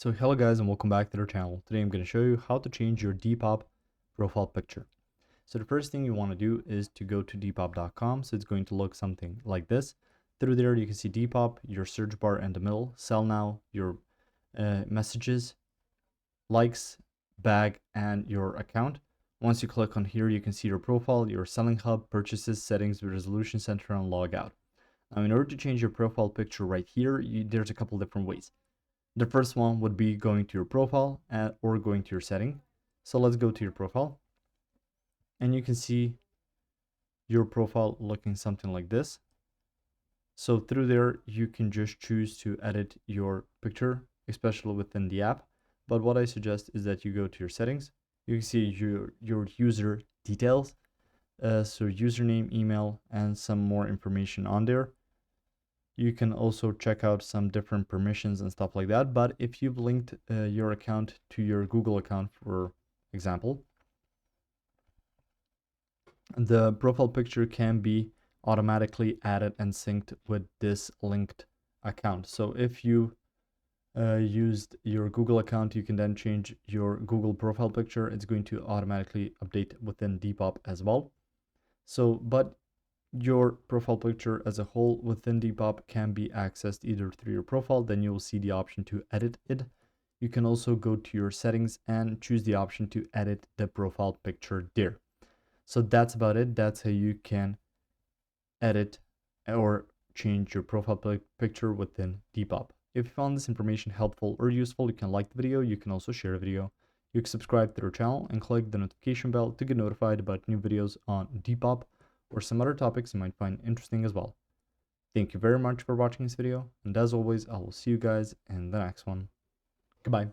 So hello guys and welcome back to our channel. Today I'm going to show you how to change your Depop profile picture. So the first thing you want to do is to go to depop.com. So it's going to look something like this. Through there you can see Depop, your search bar in the middle, sell now, your messages, likes, bag, and your account. Once you click on here, you can see your profile, your selling hub, purchases, settings, resolution center, and log out. Now in order to change your profile picture right here, there's a couple different ways. The first one would be going to your profile or going to your setting. So let's go to your profile and you can see your profile looking something like this. So through there, you can just choose to edit your picture, especially within the app. But what I suggest is that you go to your settings. You can see your user details. So username, email, and some more information on there. You can also check out some different permissions and stuff like that. But if you've linked your account to your Google account, for example, the profile picture can be automatically added and synced with this linked account. So if you used your Google account, you can then change your Google profile picture. It's going to automatically update within Depop as well. So, but your profile picture as a whole within Depop can be accessed either through your profile, then you will see the option to edit it. You can also go to your settings and choose the option to edit the profile picture there. So that's about it. That's how you can edit or change your profile picture within Depop. If you found this information helpful or useful, you can like the video. You can also share the video. You can subscribe to our channel and click the notification bell to get notified about new videos on Depop or some other topics you might find interesting as well. Thank you very much for watching this video, and as always, I will see you guys in the next one. Goodbye.